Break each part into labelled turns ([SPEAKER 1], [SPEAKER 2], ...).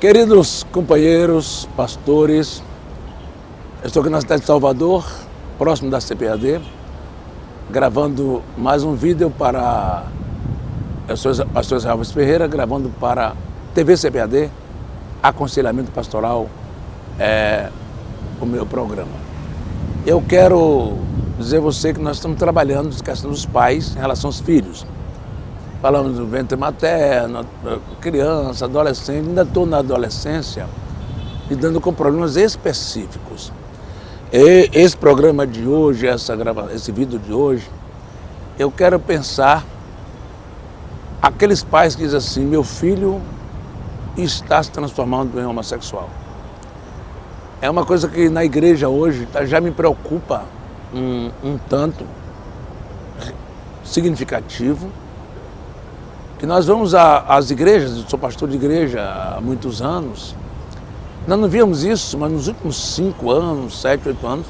[SPEAKER 1] Queridos companheiros, pastores, eu estou aqui na cidade de Salvador, próximo da CPAD, gravando mais um vídeo para... Eu sou o pastor Israel Ferreira, gravando para TV CPAD, Aconselhamento Pastoral, o meu programa. Eu quero dizer a você que nós estamos trabalhando na questão dos pais em relação aos filhos. Falamos do ventre materno, criança, adolescente, ainda estou na adolescência, lidando com problemas específicos. E esse programa de hoje, esse vídeo de hoje, eu quero pensar aqueles pais que dizem assim: meu filho está se transformando em homossexual. É uma coisa que na igreja hoje já me preocupa um tanto significativo, que nós vamos às igrejas. Eu sou pastor de igreja há muitos anos, nós não víamos isso, mas nos últimos 5 anos, 7, 8 anos,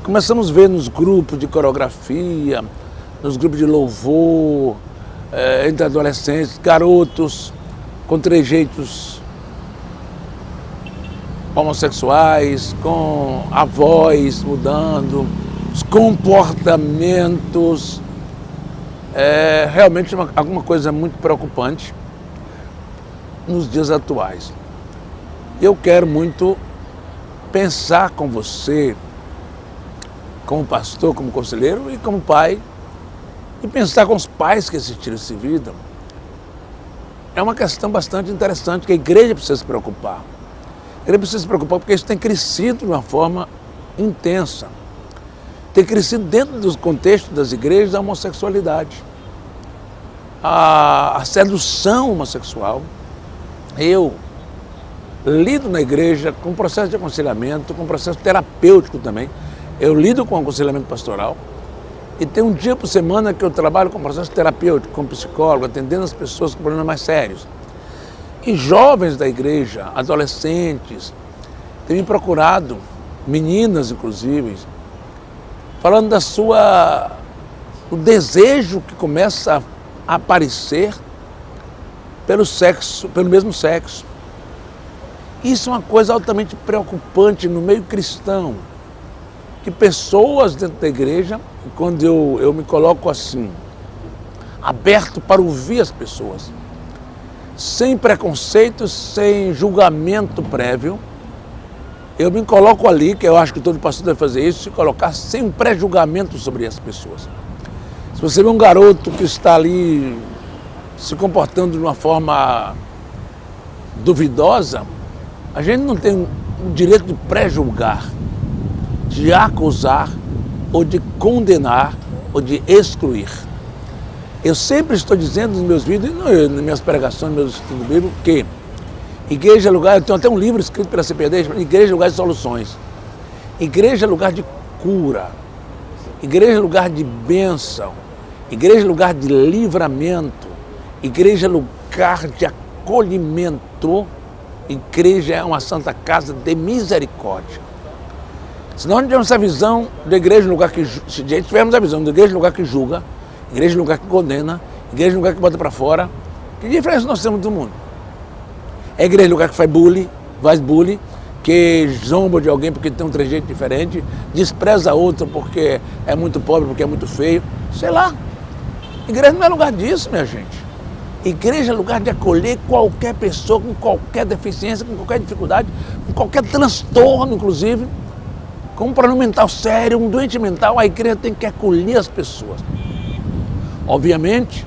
[SPEAKER 1] começamos a ver nos grupos de coreografia, nos grupos de louvor, entre adolescentes, garotos com trejeitos homossexuais, com a voz mudando, os comportamentos. É realmente alguma coisa muito preocupante nos dias atuais. Eu quero muito pensar com você, como pastor, como conselheiro e como pai, e pensar com os pais que assistiram esse vídeo. É uma questão bastante interessante que a igreja precisa se preocupar. A igreja precisa se preocupar porque isso tem crescido de uma forma intensa. Tem crescido dentro dos contextos das igrejas a homossexualidade, a sedução homossexual. Eu lido na igreja com processo de aconselhamento, com processo terapêutico também. Eu lido com aconselhamento pastoral e tem um dia por semana que eu trabalho com processo terapêutico, com psicólogo, atendendo as pessoas com problemas mais sérios. E jovens da igreja, adolescentes, têm me procurado, meninas inclusive, falando do desejo que começa a aparecer pelo mesmo sexo. Isso é uma coisa altamente preocupante no meio cristão, que pessoas dentro da igreja, quando eu me coloco assim, aberto para ouvir as pessoas, sem preconceito, sem julgamento prévio, eu me coloco ali, que eu acho que todo pastor deve fazer isso, se colocar sem um pré-julgamento sobre as pessoas. Se você vê um garoto que está ali se comportando de uma forma duvidosa, a gente não tem o direito de pré-julgar, de acusar, ou de condenar, ou de excluir. Eu sempre estou dizendo nos meus vídeos, nas minhas pregações, nos meus estudos bíblicos, que igreja é lugar, eu tenho até um livro escrito pela CPAD, igreja é lugar de soluções. Igreja é lugar de cura. Igreja é lugar de bênção. Igreja é lugar de livramento. Igreja é lugar de acolhimento. Igreja é uma santa casa de misericórdia. Se nós não tivermos essa visão de igreja, lugar que, se tivermos a visão de igreja, lugar que julga, igreja, lugar que condena, igreja, lugar que bota para fora, que diferença nós temos do mundo? É igreja, lugar que faz bullying, que zomba de alguém porque tem um trejeito diferente, despreza outro porque é muito pobre, porque é muito feio, sei lá. Igreja não é lugar disso, minha gente. Igreja é lugar de acolher qualquer pessoa com qualquer deficiência, com qualquer dificuldade, com qualquer transtorno, inclusive, com um problema mental sério, um doente mental. A igreja tem que acolher as pessoas. Obviamente,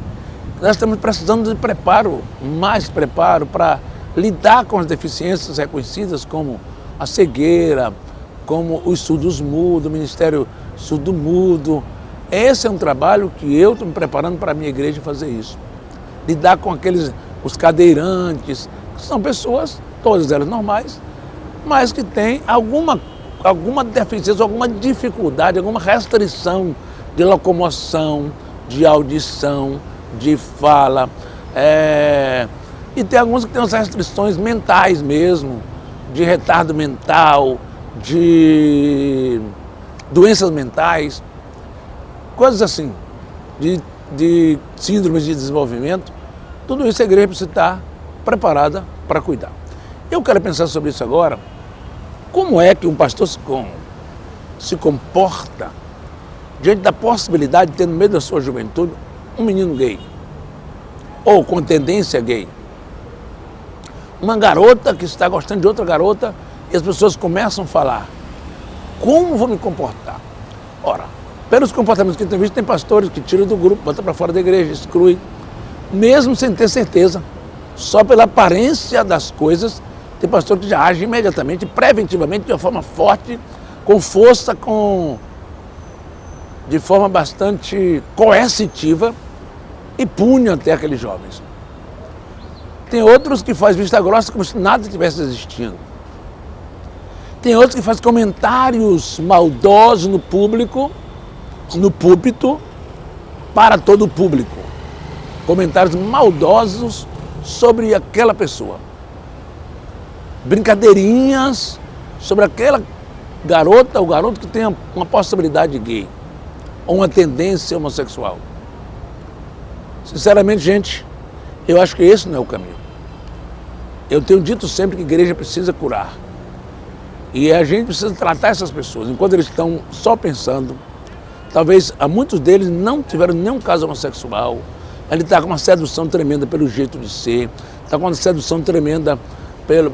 [SPEAKER 1] nós estamos precisando de preparo, mais preparo para lidar com as deficiências reconhecidas como a cegueira, como os surdos mudos, o Ministério Surdo Mudo. Esse é um trabalho que eu estou me preparando para a minha igreja fazer isso. Lidar com os cadeirantes, que são pessoas, todas elas normais, mas que têm alguma deficiência, alguma dificuldade, alguma restrição de locomoção, de audição, de fala. E tem alguns que têm as restrições mentais mesmo, de retardo mental, de doenças mentais, coisas assim, de síndromes de desenvolvimento. Tudo isso a igreja precisa estar preparada para cuidar. Eu quero pensar sobre isso agora. Como é que um pastor se comporta diante da possibilidade de ter no meio da sua juventude um menino gay? Ou com tendência gay? Uma garota que está gostando de outra garota e as pessoas começam a falar: como vou me comportar? Ora, pelos comportamentos que eu tenho visto, tem pastores que tiram do grupo, botam para fora da igreja, excluem, mesmo sem ter certeza. Só pela aparência das coisas, tem pastor que já age imediatamente, preventivamente, de uma forma forte, com força, de forma bastante coercitiva, e pune até aqueles jovens. Tem outros que fazem vista grossa como se nada estivesse existindo. Tem outros que fazem comentários maldosos no público, no púlpito, para todo o público. Comentários maldosos sobre aquela pessoa. Brincadeirinhas sobre aquela garota ou garoto que tem uma possibilidade gay, ou uma tendência homossexual. Sinceramente, gente, eu acho que esse não é o caminho. Eu tenho dito sempre que a igreja precisa curar. E a gente precisa tratar essas pessoas. Enquanto eles estão só pensando, talvez muitos deles não tiveram nenhum caso homossexual. Ele está com uma sedução tremenda pelo jeito de ser, está com uma sedução tremenda pelo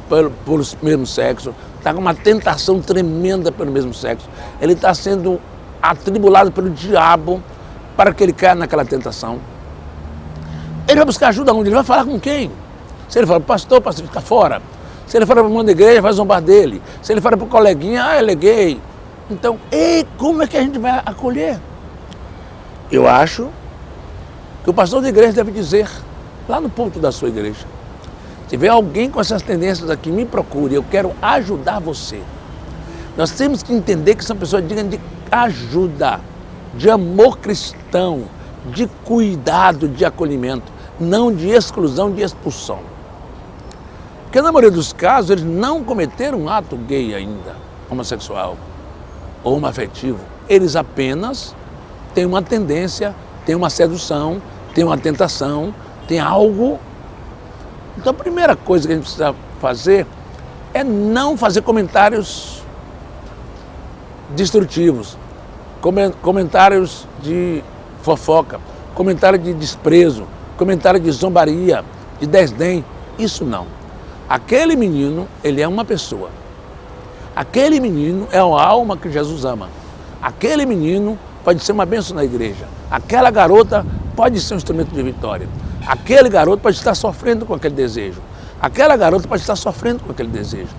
[SPEAKER 1] mesmo sexo, está com uma tentação tremenda pelo mesmo sexo. Ele está sendo atribulado pelo diabo para que ele caia naquela tentação. Ele vai buscar ajuda onde? Ele vai falar com quem? Se ele fala para o pastor está fora. Se ele fala para o irmão da igreja, vai zombar dele. Se ele fala para o coleguinha, ele é gay. Então, como é que a gente vai acolher? Eu acho que o pastor da igreja deve dizer, lá no púlpito da sua igreja: se tiver alguém com essas tendências aqui, me procure, eu quero ajudar você. Nós temos que entender que são pessoas dignas de ajuda, de amor cristão, de cuidado, de acolhimento, não de exclusão, de expulsão. Porque na maioria dos casos eles não cometeram um ato gay ainda, homossexual ou homoafetivo. Eles apenas têm uma tendência, têm uma sedução, têm uma tentação, têm algo. Então a primeira coisa que a gente precisa fazer é não fazer comentários destrutivos, comentários de fofoca, comentário de desprezo, comentário de zombaria, de desdém. Isso não. Aquele menino, ele é uma pessoa. Aquele menino é uma alma que Jesus ama. Aquele menino pode ser uma bênção na igreja. Aquela garota pode ser um instrumento de vitória. Aquele garoto pode estar sofrendo com aquele desejo. Aquela garota pode estar sofrendo com aquele desejo.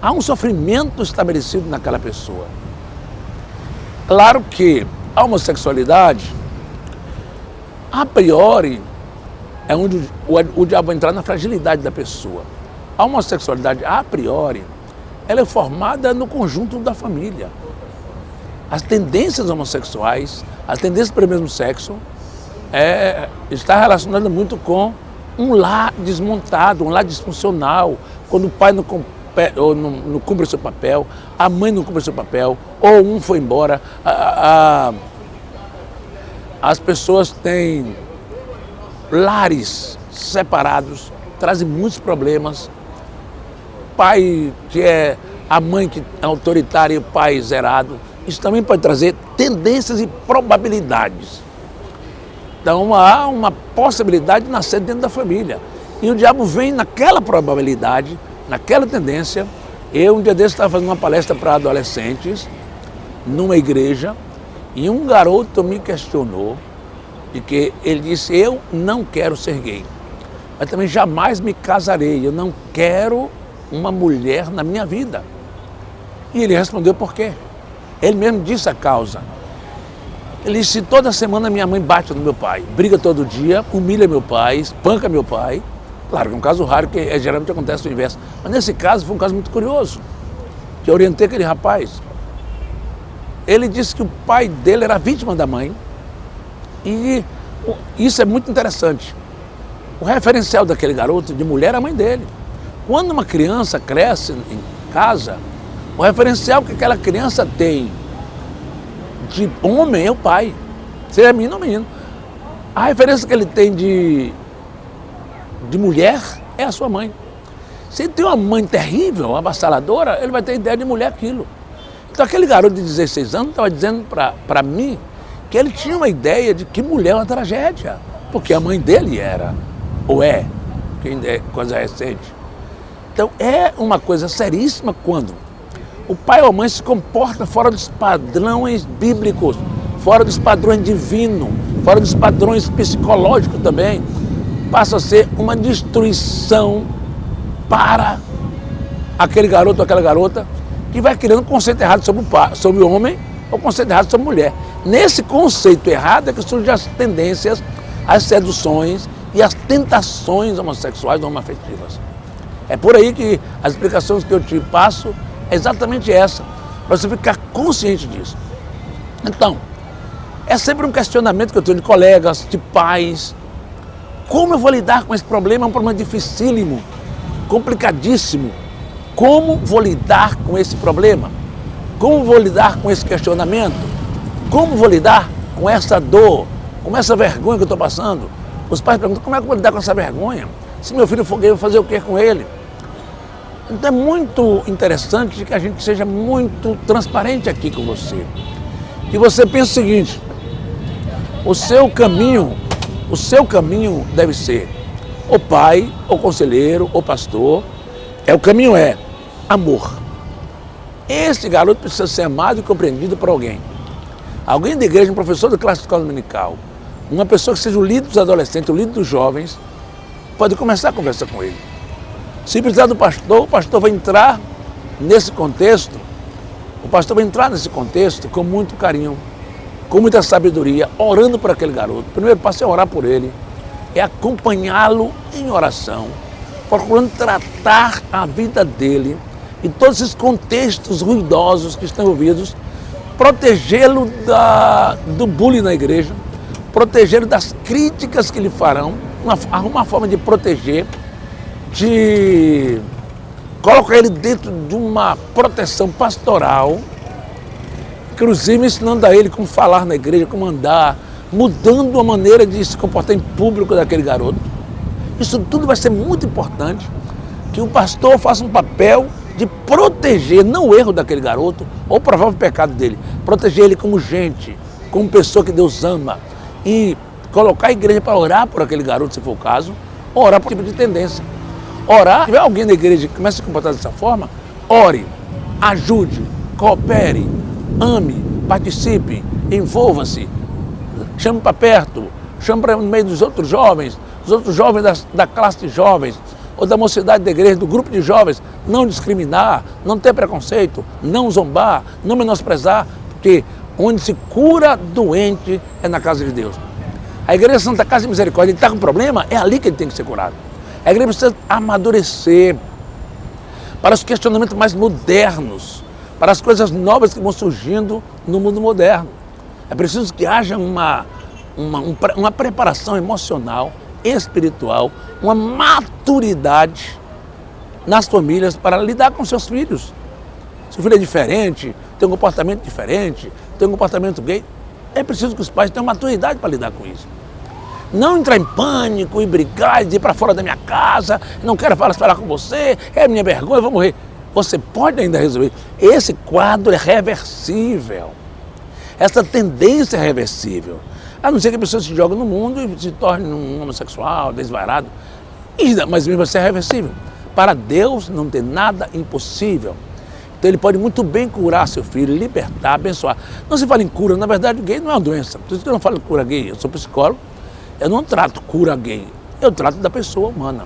[SPEAKER 1] Há um sofrimento estabelecido naquela pessoa. Claro que a homossexualidade, a priori, é onde o diabo vai entrar na fragilidade da pessoa. A homossexualidade, a priori, ela é formada no conjunto da família. As tendências homossexuais, as tendências para o mesmo sexo, está relacionada muito com um lar desmontado, um lar disfuncional, quando o pai não cumpre o seu papel, a mãe não cumpre o seu papel, ou um foi embora. As pessoas têm lares separados, trazem muitos problemas. Pai que é a mãe que é autoritária e o pai zerado, isso também pode trazer tendências e probabilidades. Então há uma possibilidade de nascer dentro da família. E o diabo vem naquela probabilidade, naquela tendência. Eu um dia desses estava fazendo uma palestra para adolescentes, numa igreja, e um garoto me questionou, de que ele disse: eu não quero ser gay, mas também jamais me casarei, eu não quero uma mulher na minha vida. E ele respondeu por quê. Ele mesmo disse a causa. Ele disse: toda semana minha mãe bate no meu pai, briga todo dia, humilha meu pai, espanca meu pai. Claro que é um caso raro, que geralmente acontece o inverso. Mas nesse caso foi um caso muito curioso, que eu orientei aquele rapaz. Ele disse que o pai dele era vítima da mãe. E isso é muito interessante. O referencial daquele garoto de mulher é a mãe dele. Quando uma criança cresce em casa, o referencial que aquela criança tem de homem é o pai, seja menino ou menino. A referência que ele tem de mulher é a sua mãe. Se ele tem uma mãe terrível, avassaladora, ele vai ter ideia de mulher aquilo. Então aquele garoto de 16 anos estava dizendo para mim que ele tinha uma ideia de que mulher é uma tragédia, porque a mãe dele era, ou é, que ainda é coisa recente. Então é uma coisa seríssima quando o pai ou a mãe se comporta fora dos padrões bíblicos, fora dos padrões divinos, fora dos padrões psicológicos também. Passa a ser uma destruição para aquele garoto ou aquela garota que vai criando um conceito errado sobre o homem ou conceito errado sobre a mulher. Nesse conceito errado é que surgem as tendências, as seduções e as tentações homossexuais ou homoafetivas. É por aí que as explicações que eu te passo é exatamente essa, para você ficar consciente disso. Então, é sempre um questionamento que eu tenho de colegas, de pais. Como eu vou lidar com esse problema? É um problema dificílimo, complicadíssimo. Como vou lidar com esse problema? Como vou lidar com esse questionamento? Como vou lidar com essa dor, com essa vergonha que eu estou passando? Os pais perguntam, como é que eu vou lidar com essa vergonha? Se meu filho for gay, eu vou fazer o que com ele? Então é muito interessante que a gente seja muito transparente aqui com você. Que você pense o seguinte, o seu caminho deve ser o pai, o conselheiro, o pastor. O caminho é amor. Esse garoto precisa ser amado e compreendido por alguém. Alguém da igreja, um professor de classe de escola dominical, uma pessoa que seja o líder dos adolescentes, o líder dos jovens, pode começar a conversar com ele. Se precisar do pastor, o pastor vai entrar nesse contexto, com muito carinho, com muita sabedoria, orando por aquele garoto. O primeiro passo é orar por ele, é acompanhá-lo em oração, procurando tratar a vida dele e todos esses contextos ruidosos que estão envolvidos, protegê-lo do bullying na igreja, protegê-lo das críticas que lhe farão, uma forma de proteger, de colocar ele dentro de uma proteção pastoral, inclusive ensinando a ele como falar na igreja, como andar, mudando a maneira de se comportar em público daquele garoto. Isso tudo vai ser muito importante, que o pastor faça um papel de proteger, não o erro daquele garoto, ou o provável pecado dele, proteger ele como gente, como pessoa que Deus ama, e colocar a igreja para orar por aquele garoto, se for o caso, ou orar por tipo de tendência. Orar, se tiver alguém na igreja que começa a se comportar dessa forma, ore, ajude, coopere, ame, participe, envolva-se, chame para perto, chame para no meio dos outros jovens da classe de jovens, ou da mocidade da igreja, do grupo de jovens, não discriminar, não ter preconceito, não zombar, não menosprezar, porque onde se cura doente é na casa de Deus. A igreja Santa Casa de Misericórdia, ele está com problema, é ali que ele tem que ser curado. A igreja precisa amadurecer para os questionamentos mais modernos, para as coisas novas que vão surgindo no mundo moderno. É preciso que haja uma preparação emocional, espiritual, uma maturidade nas famílias para lidar com seus filhos. Se o filho é diferente, tem um comportamento diferente, tem um comportamento gay, é preciso que os pais tenham maturidade para lidar com isso. Não entrar em pânico e brigar e ir para fora da minha casa, não quero falar com você, é minha vergonha, eu vou morrer. Você pode ainda resolver. Esse quadro é reversível. Essa tendência é reversível. A não ser que a pessoa se jogue no mundo e se torne um homossexual, desvairado. Mas mesmo assim é reversível. Para Deus não tem nada impossível. Então ele pode muito bem curar seu filho, libertar, abençoar. Não se fala em cura, na verdade gay não é uma doença. Por isso que eu não falo cura gay, eu sou psicólogo. Eu não trato cura gay, eu trato da pessoa humana.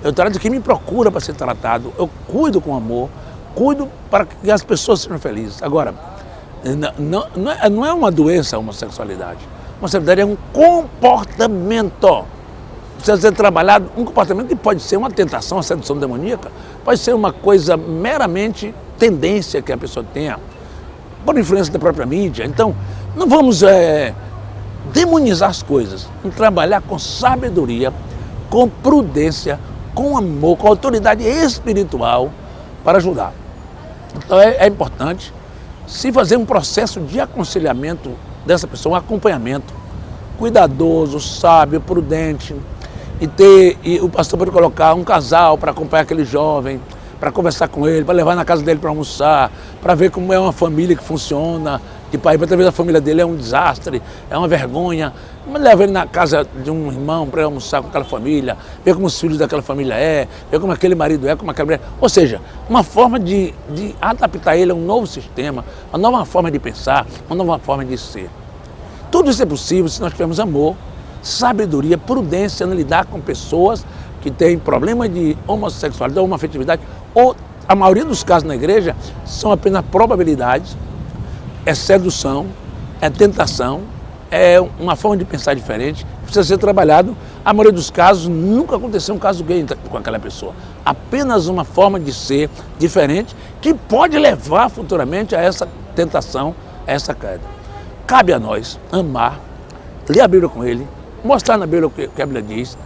[SPEAKER 1] Eu trato de quem me procura para ser tratado. Eu cuido com amor, cuido para que as pessoas sejam felizes. Agora, não é uma doença a homossexualidade. A homossexualidade é um comportamento. Precisa ser trabalhado, um comportamento que pode ser uma tentação, uma sedução demoníaca, pode ser uma coisa meramente tendência que a pessoa tenha, por influência da própria mídia. Então, não vamos demonizar as coisas, vamos trabalhar com sabedoria, com prudência, com amor, com autoridade espiritual para ajudar. Então é importante se fazer um processo de aconselhamento dessa pessoa, um acompanhamento cuidadoso, sábio, prudente, e o pastor pode colocar um casal para acompanhar aquele jovem, para conversar com ele, para levar na casa dele para almoçar, para ver como é uma família que funciona, que talvez a família dele é um desastre, é uma vergonha, mas leva ele na casa de um irmão para almoçar com aquela família, ver como os filhos daquela família ver como aquele marido como aquela mulher. Ou seja, uma forma de adaptar ele a um novo sistema, uma nova forma de pensar, uma nova forma de ser. Tudo isso é possível se nós tivermos amor, sabedoria, prudência em lidar com pessoas que têm problema de homossexualidade, homoafetividade, ou a maioria dos casos na igreja são apenas probabilidades, é sedução, é tentação, é uma forma de pensar diferente, precisa ser trabalhado. A maioria dos casos nunca aconteceu um caso gay com aquela pessoa, apenas uma forma de ser diferente que pode levar futuramente a essa tentação, a essa queda. Cabe a nós amar, ler a Bíblia com ele, mostrar na Bíblia o que a Bíblia diz,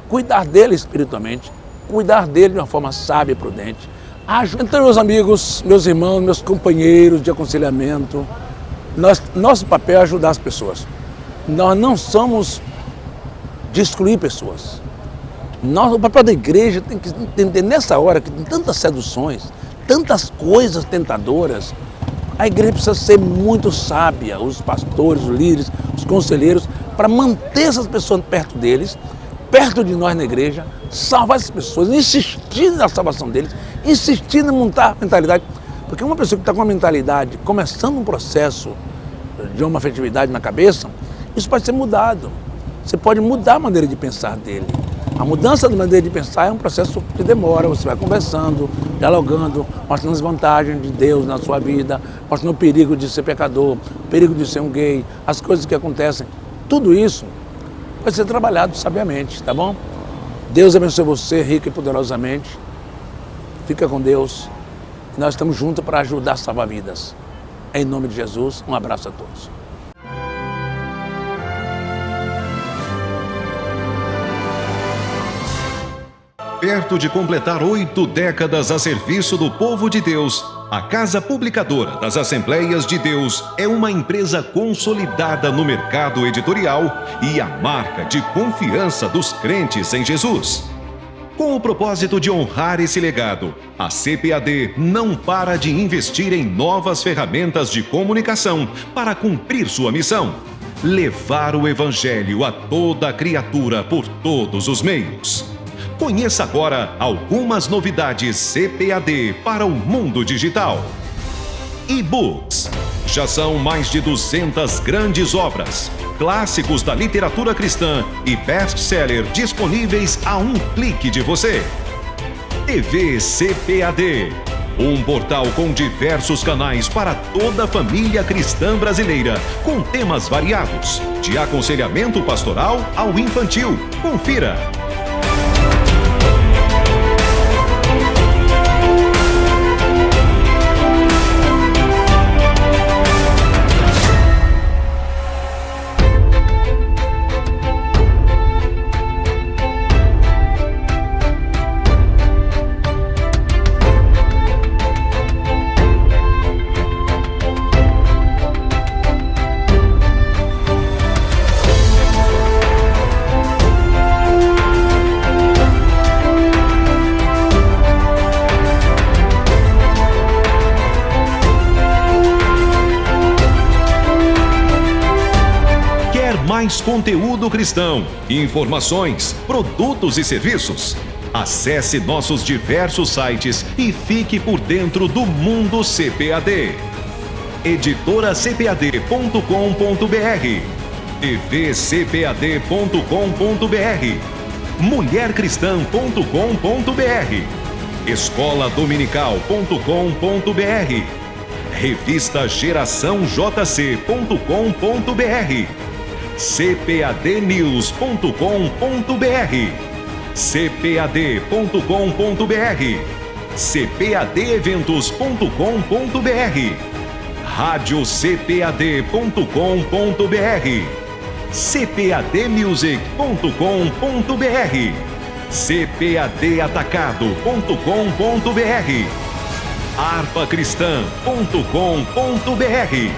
[SPEAKER 1] cuidar dele espiritualmente, cuidar dele de uma forma sábia e prudente. Então, meus amigos, meus irmãos, meus companheiros de aconselhamento, nosso papel é ajudar as pessoas. Nós não somos de excluir pessoas. O papel da igreja tem que entender nessa hora que tem tantas seduções, tantas coisas tentadoras, a igreja precisa ser muito sábia, os pastores, os líderes, os conselheiros, para manter essas pessoas perto deles, perto de nós na igreja, salvar essas pessoas, insistir na salvação deles, insistir em montar a mentalidade. Porque uma pessoa que está com uma mentalidade, começando um processo de homoafetividade na cabeça, isso pode ser mudado. Você pode mudar a maneira de pensar dele. A mudança da maneira de pensar é um processo que demora, você vai conversando, dialogando, mostrando as vantagens de Deus na sua vida, mostrando o perigo de ser pecador, o perigo de ser um gay, as coisas que acontecem. Tudo isso vai ser trabalhado sabiamente, tá bom? Deus abençoe você rico e poderosamente. Fica com Deus. Nós estamos juntos para ajudar a salvar vidas. Em nome de Jesus, um abraço a todos.
[SPEAKER 2] Perto de completar 8 décadas a serviço do povo de Deus, a Casa Publicadora das Assembleias de Deus é uma empresa consolidada no mercado editorial e a marca de confiança dos crentes em Jesus. Com o propósito de honrar esse legado, a CPAD não para de investir em novas ferramentas de comunicação para cumprir sua missão: levar o Evangelho a toda criatura por todos os meios. Conheça agora algumas novidades CPAD para o mundo digital. E-books. Já são mais de 200 grandes obras, clássicos da literatura cristã e best-seller disponíveis a um clique de você. TV CPAD. Um portal com diversos canais para toda a família cristã brasileira, com temas variados, de aconselhamento pastoral ao infantil. Confira! Mais conteúdo cristão, informações, produtos e serviços. Acesse nossos diversos sites e fique por dentro do mundo CPAD. editoracpad.com.br, tvcpad.com.br, mulhercristã.com.br, escoladominical.com.br, revistasgeraçãojc.com.br, cpadnews.com.br, cpad.com.br, cpadeventos.com.br, radiocpad.com.br, cpadmusic.com.br, cpadatacado.com.br, arpacristã.com.br.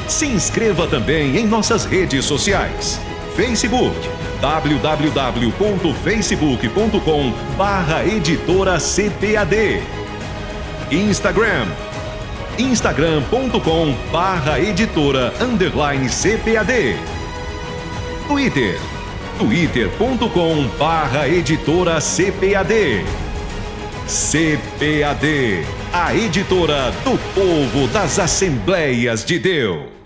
[SPEAKER 2] Se inscreva também em nossas redes sociais. Facebook, www.facebook.com/editora-cpad. Instagram, instagram.com/editora_cpad. Twitter, twitter.com/editora-cpad. CPAD, a editora do povo das Assembleias de Deus.